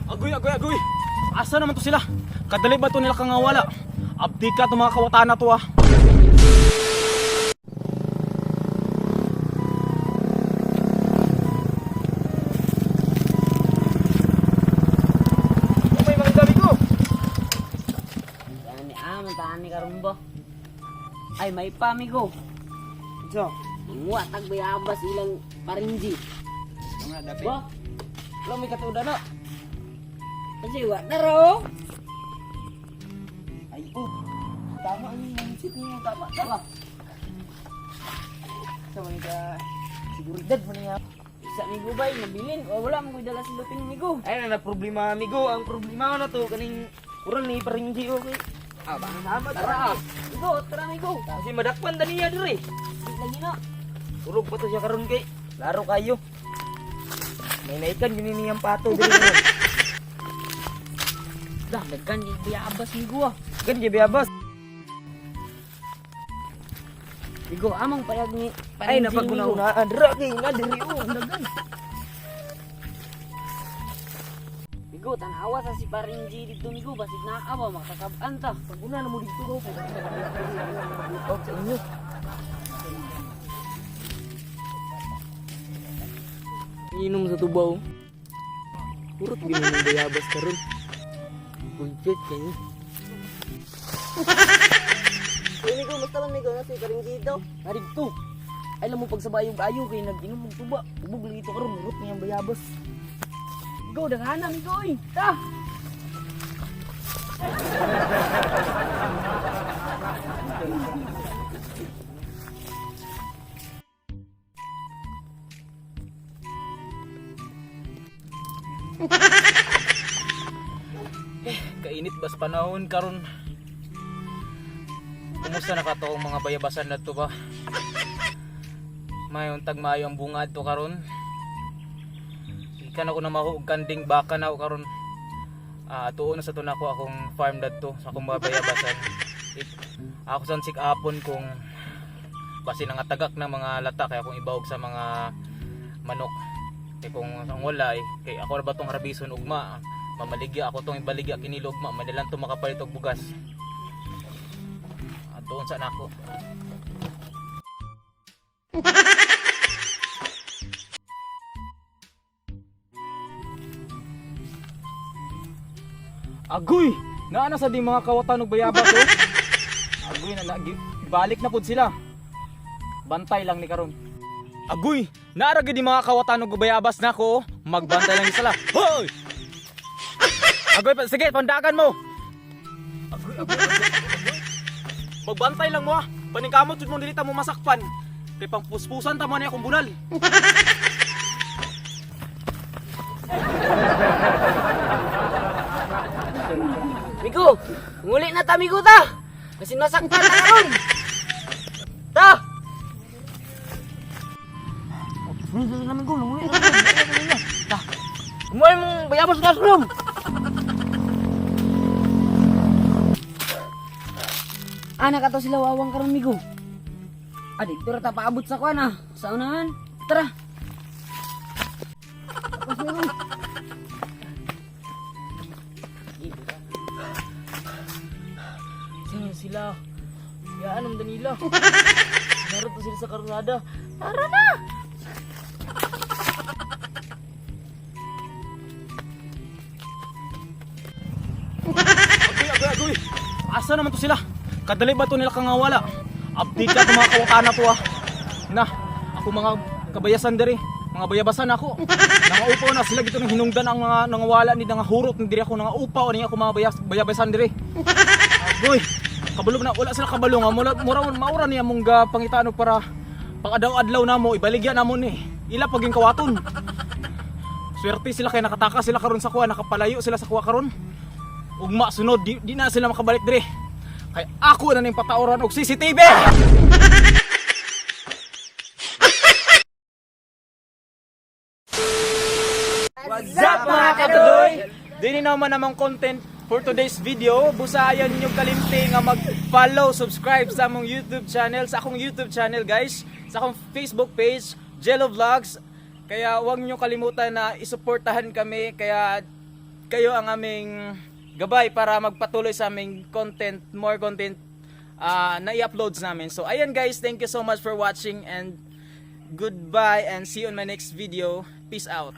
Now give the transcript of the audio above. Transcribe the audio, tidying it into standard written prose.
Agoy, agoy, agoy. Asa naman to sila? Kadali ba to nila kang wala? Abdi ka to mga kawatan na to ah. May mga gabi ko. Mantahan ni karumbo. Ay may pamigo. So, Muwatag bayabas ilang paringji. mga dapi. Ba? Lo may katuda na. Kasi wa daro. Ay oh. Tama ang mindset niyo, tama. Tama. Sa mga seguridad mo niya. Isa migo bay nabilin o wala mo dala silupin migo. Ay na problema amigo, ang problema na to kaning kurang ni paringji okay. Ah, ba sama Tara. Migo, tara migo. kasi madakpan daniya dire. Lagi na. Urog pa to siya karon kay. Laro kayo. May naikan gini niyang pato dire. Dah dagkan di bayabas migo ah. Kan di biabas. Migo amang payag ni Ay napaguna-una dira kay na diri oh dagan. Migo tanawa sa si Paringji dito migo basig na awa makakabaan ta. Paguna na mo dito ko. Oh, sa inyo. Inom sa tubaw. Urot gini ng bayabas karon. Bullshit kayo. Ay migo basta lang migo na si Paringji daw. Narig to. Ay lang mo pagsabayog-ayo kay nag-inom ng tuba. Ubog lang ito karon urot niyang bayabas. Migo dagana migo oy. Ta. Kainit bas panahon karon. Kumusta na katoong mga bayabasan na to ba? May untag maayo ang bungad to karon. Ikan ako na mahuog kanding baka na ako karon. Tuon na sa to na ako akong farm dadto sa akong mga bayabasan. Ako san sik apon kung basi nangatagak na mga lata kaya akong ibawog sa mga manok. Kaya kung ang wala kay ako na ba tong harbison ugma. Mamaligya ako tong ibaligya kinilo ugma madalan to makapalit og bugas. Doon sa nako. Agoy! Naana sa di mga kawatan og bayabas oh. Agoy na balik na pud sila. Bantay lang ni karon. Agoy! Naara gid di mga kawatan og bayabas nako. Magbantay lang sila. Hoy! Agoy, sige, pandakan mo. Agoy, agoy, agoy. Magbantay lang mo ah. Paningkamot jud mo dili ta mo masakpan. Kay pangpuspusan ta mo ni akong bunal. Migo, nguli na ta migo ta. Kasi nasaktan na karon. Ta. Na migo, nguli. Ta. Umuwi mong bayabas na sulong. Anak ato sila wawang karon migo. Adik dito ta paabot sa kuan ah. Sa unahan. Tara. Tapos na ron. Sino sila? Yaan ang Danila. Naroon pa sila sa karunada. Tara na! Agoy, agoy, agoy! Asa naman to sila? Kadali ba to nila kang wala? Abdi ka to mga kawatan na to ah. Na, ako mga kabayasan diri. Mga bayabasan ako. Nangaupaw na sila dito nang hinungdan ang mga nangawala ni nangahurot ni diri ako nangaupaw ni ako mga bayabasan diri. Agoy, kabalog na wala sila kabalong maura niya mong pangitano para pang-adlaw namo ibaligya namo ni. Ila paging kawaton. Swerte sila kay nakataka sila karon sa kuha, nakapalayo sila sa kuha karon. Ugma sunod di na sila makabalik diri. Kay ako na ning patauran og CCTV. What's up mga kadoy? Dini naman namang content for today's video. Busayan ninyo kalimti nga mag-follow, subscribe sa among YouTube channel, sa akong YouTube channel guys, sa akong Facebook page, Jello Vlogs. Kaya huwag niyo kalimutan na isuportahan kami. Kaya kayo ang aming gabay para magpatuloy sa aming content, more content na i-uploads namin. So ayan guys, thank you so much for watching and goodbye and see you on my next video. Peace out.